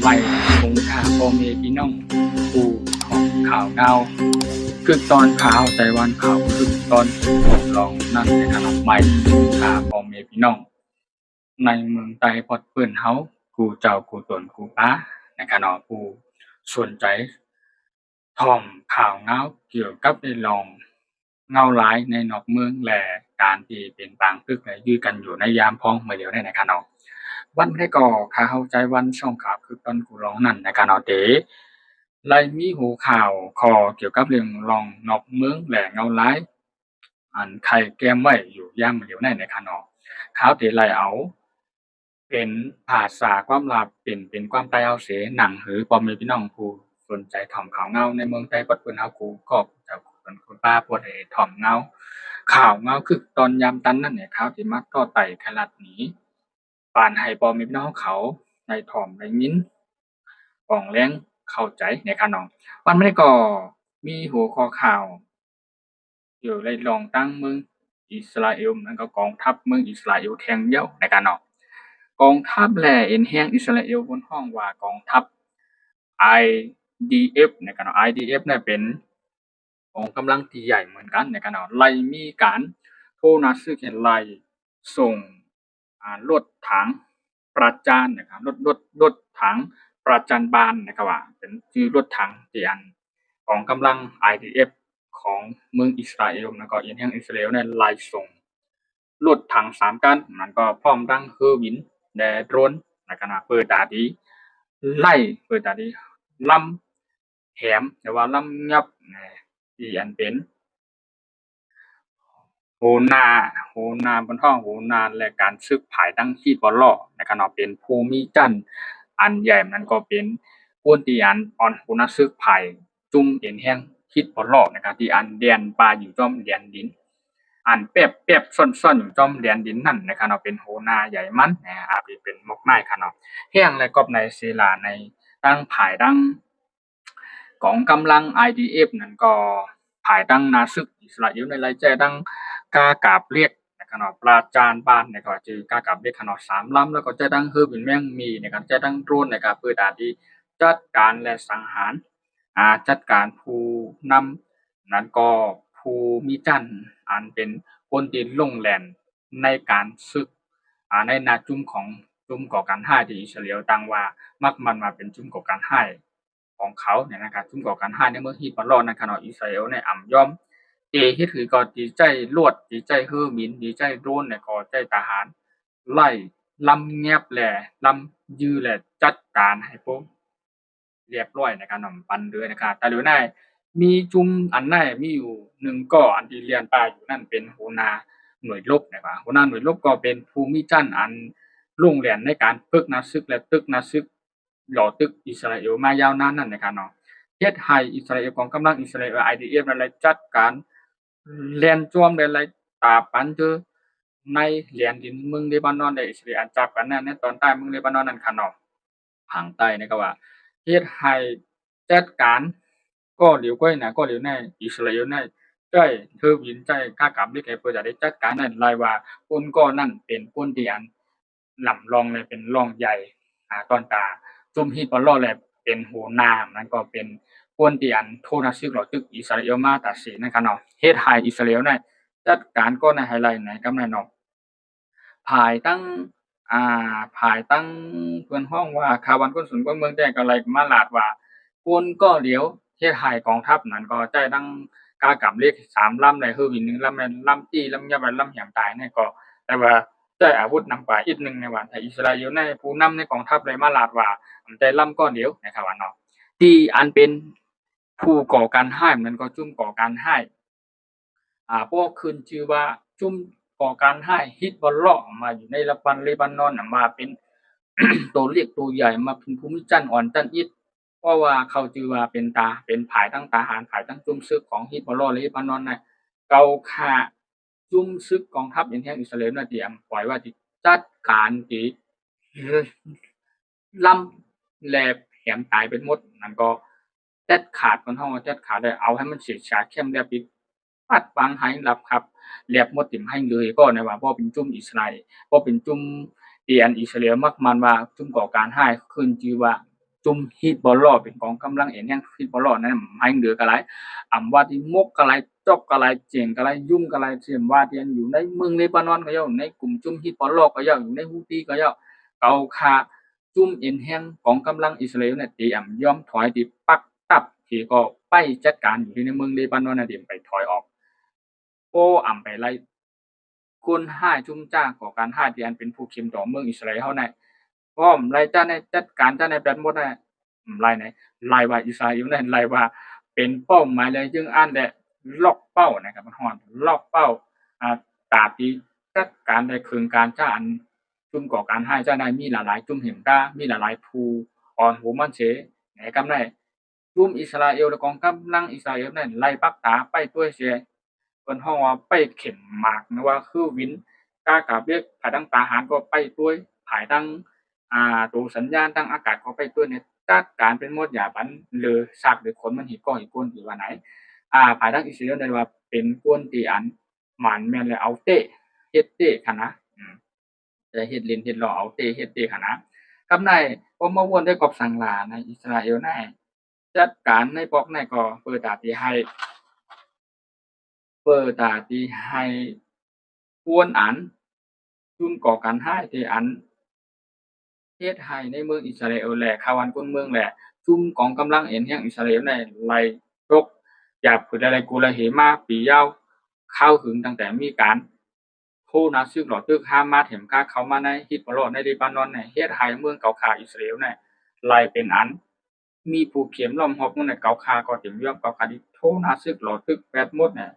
ไว้คงค่าพ่อแม่พี่น้องผู้ของข่าวดาวคือตอนข่าวไต้หวันข่าวคือตอนลองนั่นในขนาดใหม่ค่าพ่อแม่พี่น้องในเมืองไต้พอดเปิ้นเฮากูเจ้ากูตนกูป้าในขณะผู้สนใจท่องข่าวเงาเกี่ยวกับได้ลองเงาหลายในนอกเมืองและการที่เป็นบางตึกและยื้อกันอยู่ในยามพ้องเมื่อเดียวได้ในขณะวันได้ก่อข้าเข้าใจวันช่องข่าวคือตอนกูร้องนั่นในขณะเดไล่มีหูข่าวคอเกี่ยวกับเรื่องลองนอกเมืองและเงาหลายอันใครแก้มไว้อยู่ย่ามเมื่อเดียวในขณะข่าวที่ไล่เอาเป็นภาษาความลับเป็นความใต้เอาเสหนังหือพ่อแม่พี่น้องผู้สนใจท่องข่าวเงาในเมืองไต้ปัดเปิ้นเฮากูก็จะเป็นคนป้าปวดให้ท่องเงาข่าวเงาคือตอนยามตันนั่นเนี่ยข่าวที่มักต่อไต่ไทรัฐหนีปานให้พ่อแม่พี่น้องเขาได้ท่องได้ยินป้องแรงเข้าใจในคะน้องวันมื้อนี้ก็มีหัวข้อข่าวอยู่ในรองตั้งเมืองอิสราเอลนั่นก็กองทัพเมืองอิสราเอลแข่งเหย้าในการน้อง กองทัพแล่เอ็นแห่งอิสราเอลบนห้องว่ากองทัพ IDF นะครับเนาะ IDF เนี่ยเป็นกองกำลังที่ใหญ่เหมือนกันนะครับเนาะไล่มีการโทรนัดซื้อไล่ส่งรถถังประจานนะครับรถถังประจันบานนะครับว่าเป็นชื่อรถถังที่อันของกำลัง IDF ของเมืองอิสราเอลแล้วก็เอ็นแห่งอิสราเอลเนี่ยไล่ส่งรถถัง3คันมันก็พร้อมทั้งเครื่องบินและโดรนนะครับนะเปิดตาดีไล่เปิดตาดีลำแหมแต่ว่าลำยับที่อันเป็นโหนาบนท้องโหนาและการซึกผายดังที่บ่ล้อนะครับเนาะเป็นภูมิจันทร์อันใหญ่มันก็เป็นก้นที่อันอ่อนโหนาซึกผายจุ่มเห็นแห้งคิดบ่ล้อนะครับที่อันแดนป่าอยู่จอมแดนดินอันเปรียบซ่อนๆอยู่จอมแดนดินนั่นนะครับเนาะเป็นโหนาใหญ่มันอาจสิเป็นมกไม้ครับเนาะแห้งและกอบในศิลาในตั้งผายดังกองกำลัง IDF นั่นก็ผายดังนาซึกอิสราเอลในรายแจ้ดังกากาบเรียกนะครับเนาะปราจารย์บ้านเนี่ยก็จือกากาบเรียกขนาด3ลำแล้วก็จะดังคือเป็นแม่งมีนะครับจะดังโดรนนะครับเพื่อการที่จัดการและสังหารจัดการผู้นำนั้นก็ผู้มีจันอันเป็นคนที่ลงแล่นในการศึกในนาจุ่มของจุ่มก่อการร้ายที่อิสราเอลตั้งว่ามักมันมาเป็นจุ่มก่อการร้ายของเขาเนี่ยนะครับจุ่มก่อการร้ายในเมืองฮิบรอนนะครับเนาะอิสราเอลในอ่ำย่อมเฮ็ดคือก็ดีใจลวดดีใจเฮอหมินดีใจโดรนเนี่ยก็ใจทหารไล่ลำแงบแหล่ลำยือแหล่จัดการให้พวกเรียบร้อยนะครับเนาะปันเดือยนะครับแต่เดี๋ยวนี้มีจุ่มอันไหนมีอยู่1ก้ออันที่เรียนไปอยู่นั่นเป็นหัวหน้าหน่วยรบนะครับหัวหน้าหน่วยรบก็เป็นผู้มีจันอันลงแล่นในการฝึกนักศึกและตึกนักศึกหล่อตึกอิสราเอลมายาวนานนั่นนะครับเนาะเฮ็ดให้อิสราเอลกองกำลังอิสราเอล IDF นั่นแหละจัดการแล่นโจมได้หลายตาปันเจอในแหลนดินเมืองเลบานอนได้อิสราเอลจับกันในตอนใต้เมืองเลบานอนนั่นค่ะเนาะทางใต้นะครับว่าเฮ็ดให้จัดการก็เหลียวก้อยน่ะก็เหลียวในอิสราเอลในใช้เทอร์บินใช้กากบเล็กให้เพื่อจะได้จัดการนั่นหลายว่าคนก็นั่นเป็นคนที่อันลำรองเลยเป็นรองใหญ่ตอนตาซุมฮีตบ่ล้อแลเป็นหัวหน้านั้นก็เป็นคนที่อันโทษสึกหลอตึกอิสราเอลมาตัดสินนะครับเนาะเฮ็ดให้อิสราเอลนั้นจัดการก็ในไฮไลท์ไหนกำนั้นเนาะภายตั้งภายตั้งเพิ่นฮ้องว่าข่าววันคนสุนคนเมืองแจ้งก็ไล่มาลาดว่าคนก็เหลียวเฮ็ดให้กองทัพนั้นก็ใจดังกากำเลข3ลำได้คืออีก1ลำแม่นลำจี้ลำยับลำแหมตายเนี่ยก็แต่ว่าใช้อาวุธนำไปอีกหนึ่งในว่าถ้าอิสราเอลในผู้นำในกองทัพเลยมาลาดว่าใจลำก้อนเดียวนะครับว่าเนาะที่อันเป็นผู้ก่อการร้ายมันก็จุ่มก่อการร้ายพวกขึ้นชื่อว่าจุ่มก่อการร้ายฮิซบอลเลาะห์มาอยู่ในเลบานอนน่ะมาเป็น ตัวเล็กตัวใหญ่มาเป็นภูมิจันทร์อ่อนจันอิฐเพราะว่าเขาชื่อว่าเป็นผายทั้งทหารผายทั้งจุ่มซึกของฮิซบอลเลาะห์เลบานอนน่ะเก่าฆ่าจุ่มซึกกองทัพอย่างแท้อิสราเอลน่ะที่ปล่อยว่าที่จัดการที่ลำแลบแหมตายเป็นหมดนั่นก็เด็ดขาดมันเฮาเด็ดขาดได้เอาให้มันเฉื่อยฉาดเข้มแลบอีกปัดปังให้รับครับแลบหมดติ่มให้เลยก็ในว่าบ่เป็นจุ่มอิสราเอลบ่เป็นจุ่มที่อันอิสราเอลมักมันว่าจุ่มก่อการร้ายขึ้นชื่อว่า จุ่มฮีทบอลล้อเป็นกองกำลังเอ็นยังฮีทบอลล้อนั่นให้เหลือกะไรอำว่าที่มกกะไรจอกกะไรเจียงกะไรยุ่งกะไรเสียมว่าที่อยู่ในเมืองเลบานอนก็ย่อในกลุ่มจุ่มฮีทบอลล้อก็ย่ออยู่ในฮูตี้ก็ย่อเกาคาจุ่มเอ็นแห้งกองกำลังอิสราเอลเนี่ยตียอมถอยที่ปักตับที่ก็ไปจัดการอยู่ที่ในเมืองเลบานอนนะเดี๋ยวไปถอยออกโอ้ไปไล่คนห้ายจุ่มจ้าก่อการห้ายที่อันเป็นผู้คิมต่อเมืองอิสราเอลในพร้อมไล่จ้าในจัดการจ้าในแบบหมดได้ไล่ไหนไล่ว่าอิสราเอลนั่นไล่ว่าเป็นเป้าหมายเลยจึงอันแหละล็อกเป้านะครับมันฮอดล็อกเป้าตาที่จัดการในคืนการจ้าอันจุ่มก่อการห้ายจ้าในมีหลายๆจุ่มเห็นก้ามีหลายๆภูอ่อนหูมันเฉไหนกำไรจุ่มอิสราเอลและกองกำลังอิสราเอลนั่นไล่ปักตาไปตัวเสียเปิ้นฮ้องว่าไปเข็มหมากนะว่าคือวินกากาเบียกภายดังทหารก็ไปด้วยภายดังตัวสัญญาณทางอากาศก็ไปด้วยเนี่ยจัดการเป็นหมดอย่าบันหรือซากหรือคนมันหิก้อหิก้นหรือว่าไหนภายดังอิสราเอลได้ว่าเป็นกวนที่อันหมันแม่นแล้วเอาเตะเฮ็ดเตะคั่นนะแต่เฮ็ดเล่นเฮ็ดล้อเอาเตะเฮ็ดเตะคั่นนะกับนายพอมาวนได้กอบสังลาในอิสราเอลในจัดการในปอกในก็เปิดตาที่ให้กวนอันซุ่มก่อการร้ายที่อันเฮ็ดให้ในเมืองอิสราเอลและชาวบ้านคนเมืองและซุ่มกองกำลังเอ็นแห่งอิสราเอลได้ไล่รบหยาบคือได้กุลเหมาปียาวข้าวหึงตั้งแต่มีการโทนาซึกหลอตึกฮามาสเห็มกาเข้ามาในฮิตบอลในเลบานอนเนี่ยเฮ็ดให้เมืองเก่าขาอิสราเอลเนี่ยไล่เป็นอันมีผู้เขียมล้อมรอบเมืองในเก่าขาก็เต็มยอมเก่าขาที่โทนาซึกหลอตึกแปดหมดเนี่ย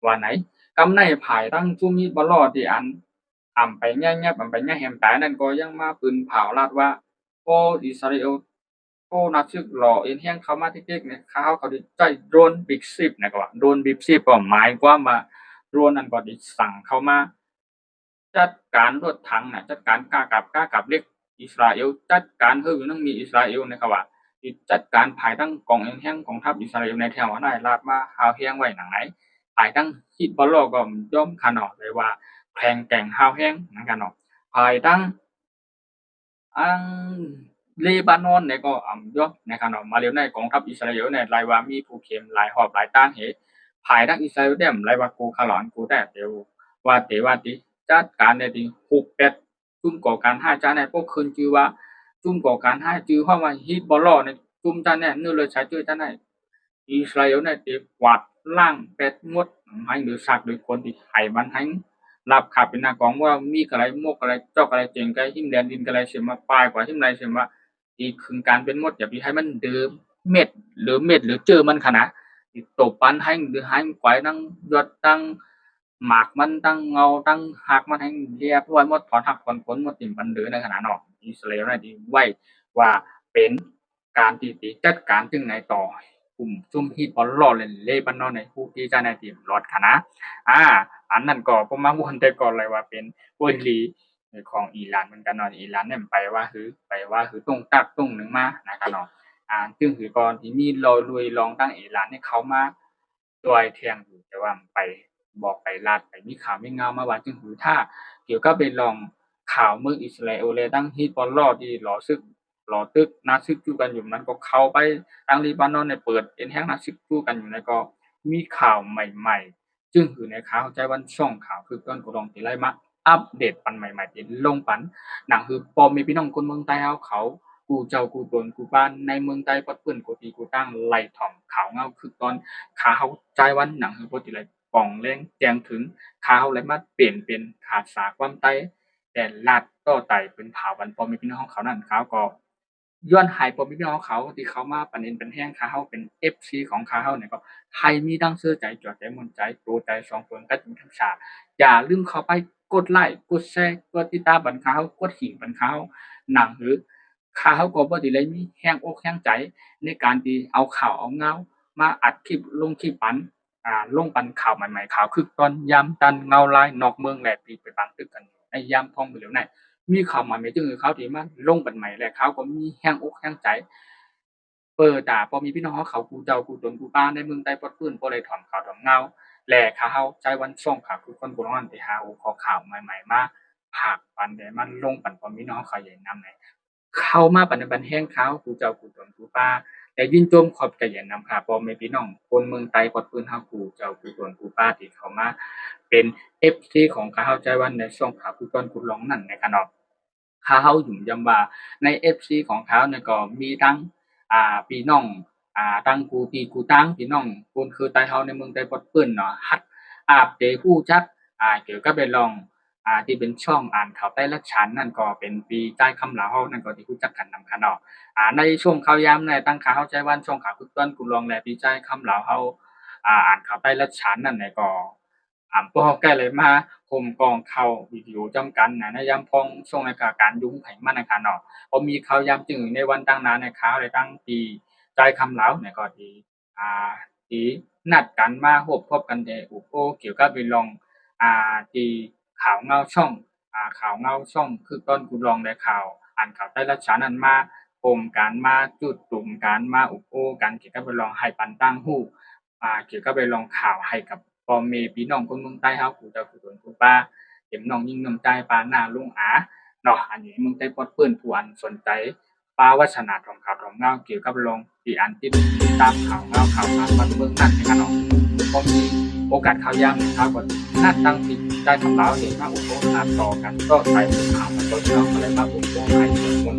ว่าไหนกำในภายตั้งจุ่มฮิตบอลที่อัน ไปแง่ๆไปแง่แหมตายนั่นก็ยังมาปืนเผาลาดว่าพออิสราเอลพอนักศึกหล่อเอ็นแห้งเขามาที่เก๊กเนี่ยเขาได้ใจโดรนบิ๊กซิปนะก็ว่าโดรนบิ๊กซิปก็หมายความว่าโดรนนั้นก็ได้สั่งเข้ามาจัดการรถถังนะจัดการกล้ากับเล็กอิสราเอลจัดการคือนั่งมีอิสราเอลนะครับว่าจัดการภายตั้งกองเอ็นแห้งของทัพอิสราเอลในแถวนั้นลาดมาหาแห้งไว้หนังไหนภายตั้งฮิตบอลโลก็ย่อมขนาดเลยว่าแพงแก่งฮาวแห้งนั่นกันเนาะภายตั้งอังเลบานอนเนี่ยก็ย่อมนะครับเนาะมาเร็วในกองทัพอิสราเอลเนี่ยรายว่ามีผู้เข็มหลายหอบหลายต้านเหตุภายตั้งอิสราเอลเนี่ยรายว่ากูขลอนกูแต่เดียวว่าติจัดการในที่68ซุ่มก่อการห้าจ้าในพวกคืนจือว่าซุ่มก่อการห้าจือเพราะว่าฮิตบอลในซุ่มจ้าเนี่ยเนื้อเลยใช้จือจ้าในอิสราเอลเนี่ยตีกวาดล่างเป็ดงดให้หรือสักหรือคนที่ไห้บันให้รับขับเป็นนากองว่ามีอะไรมกอะไรเจาะอะไรเจงไกหิมแดนดินอะไรเสียมาปลายกว่าหิมไรเสียมาอีกคือการเป็นมดอย่าไปให้มันเดิมเม็ดหรือเจอมันขนาดตบปันให้หรือให้ไกวตั้งยอดตั้งหมากมันตั้งเงาตั้งหักมันให้เรียบร้อยหมดถอนหักถอนผลหมดติ่มปันเดือในขนาดนอกอิสราเอลได้ไว้ว่าเป็นการตีจัดการจึงในต่อกลุ่มซุ่มฮิตบอลลอเลนเลบานอนในผู้ที่จะในทีมรอดคณะอ่าอันนั้นก็ผมมาวนแต่ก่อนเลยว่าเป็นปุยลีของอิหร่านเหมือนกันเนาะอิหร่านเนี่ยไปว่าคือตรงตักตรงหนึ่งมานะครับเนาะซึ่งคือก่อนที่มีรอยลุยลองตั้งอิหร่านเนี่ยเขามาตัวเทียงอยู่แต่ว่าไปบอกไปลาดไปมีข่าวมีเงามาว่าจึงคือถ้าเกี่ยวกับไปลองข่าวเมืองอิสราเอลเลยตั้งฮิตบอลลอที่หลอตึกนาซึกจูกันอยู่นั้นก็เข้าไปทางลีบานอนเนี่ยเปิดเอ็นแห้งนาซึกจูกันอยู่ในก็มีข่าวใหม่ๆจึงคือในข่าวใจวันช่องข่าวคือต้นกระดองที่ไล่มาอัปเดตปันใหม่ๆที่ลงปันหนังคือพอมีพี่น้องคนเมืองใต้เขากูเจ้ากูตนกูบ้านในเมืองใต้ปัดปื้นกูตีกูตั้งไล่ถ่อมข่าวเงาคือตอนข่าวใจวันหนังคือปกติไรป่องแรงแจงถึงข่าวอะไรมาเปลี่ยนเป็นขาดสาความใต้แต่ลาดต่อไตเป็นผ่าวันพอมีพี่น้องเขานั่นเขาก็ ย้อนหายบ่มีพี่น้องเขาที่เขามาปานนี้เป็นแห้งเขาเฮาเป็น FC ของเขาเนี่ยก็ใครมีดังเสื้อใจจอดใจม่วนใจโปรใจสองคนก็ถึงทั้งชาติอย่าลืมเข้าไปกดไลค์กดแชร์กดติดตามบันเขากดหิ่งบันเขาหนังหรือเขาก็บ่ได้เลยมีแรงอกแรงใจในการที่เอาข่าวเอาเงามาอัดคลิปลงคลิปปันลงปันข่าวใหม่ๆข่าวคึกตอนยามตันเงาลายนอกเมืองแหลที่ไปบังตึกกันในยามท่องไปแล้วนั่น มีเข้ามาแม้จึงเขาที่มาลงเป็นใหม่และเขาก็มีแรงอกแรงใจเปิดตาพอมีพี่น้องเขากูเจ้ากูตนกูป้าในเมืองใต้ปดปื้นบ่ได้ถอนข่าวถอนเงาและเขาใจวันส่งข่าวคือคนโบราณไปหาขอข่าวใหม่ๆมาผากปันได้มันลงปันพอมีน้องเขาใหญ่นำไหน เข้ามาปัจจุบันแห้งเขากูเจ้ากูตนกูป้าแต่ยินจมขอบกระเย็นนำค่ะพ่อแม่พี่น้องคนเมืองไต้ปอดปืนเฮากูเจ้ากูตนกูป้าที่เขามาเป็น FC ของข้าเฮาใจวันในช่วงข่าวผู้ต้นผู้ร้องนั่นนะครับเนาะข้าเฮาหยุ่มยำว่าใน FC ของเขาเนี่ยก็มีทั้งพี่น้องตั้งกูตีกูตั้งพี่น้องคนคือไต้เฮาในเมืองไต้ปอดปืนเนาะฮัดเตฮู้จักเกี่ยวกับไปลองที่เป็นช่องอ่านข่าวใต้ละชั้นนั่นก็เป็นปีใต้คำลาวเฮานั่นก็ที่รู้จักกันนำค่ะเนาะ ในช่วงข่าวยามในตั้งข่าวเข้าใจวันช่วงข่าวคึกต้นกุลองแลปีใจคำเหลาเฮาอ่านข่าวใต้รัชฉานนั่นแหละก็พวกแก้เลยมาห่มกองข่าววิดีโอจำกันในยามพองช่วงในการยุ้งไผมันในการเนาะพอมีข่าวยามจึงในวันตั้งนานในข่าวในตั้งปีใจคำเหลาเนี่ยก็ที่ที่นัดกันมาพบกันแต่อุปโอเกี่ยวกับเรื่องที่ข่าวเงาช่องข่าวเงาช่องคึกต้นกุลองและข่าวอ่านข่าวใต้รัชฉานนั้นมา ผมการมาจุดตุ่มการมาอุปโภคการเกี่ยวกับไปลองให้ปันตั้งหู้เกี่ยวกับไปลองข่าวให้กับพ่อแม่พี่น้องคนเมืองใต้เฮาผู้เจ้าผู้ตนผู้ป้าเห็นน้องยิ่งน้ำใจปานหน้าลุงเนาะอันนี้เมืองใต้ปอดเปิ้นผู้อันสนใจป้าวัฒนาของข่าวของเงาเกี่ยวกับลองที่อันที่ติดตามข่าวเงาข่าวสารบ้านเมืองนั่นนะครับเนาะพอมีโอกาสข่าวยามนะครับก็นัดตั้งที่ได้ทำลาวเห็นมาอุปโภคต่อกันก็ใส่ข่าวมาตัวที่เราก็เลยมาอุปโภคให้คน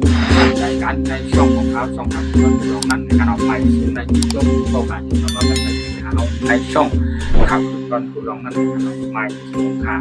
ใจกันในช่องของเขาช่องทางช่องนั้นในการเอาไปซึ่งในช่วงโอกาสที่เราก็เป็นในการเอาในช่องข่าวตอนคุณลองนั้นในการเอาไปสู่ค่ะ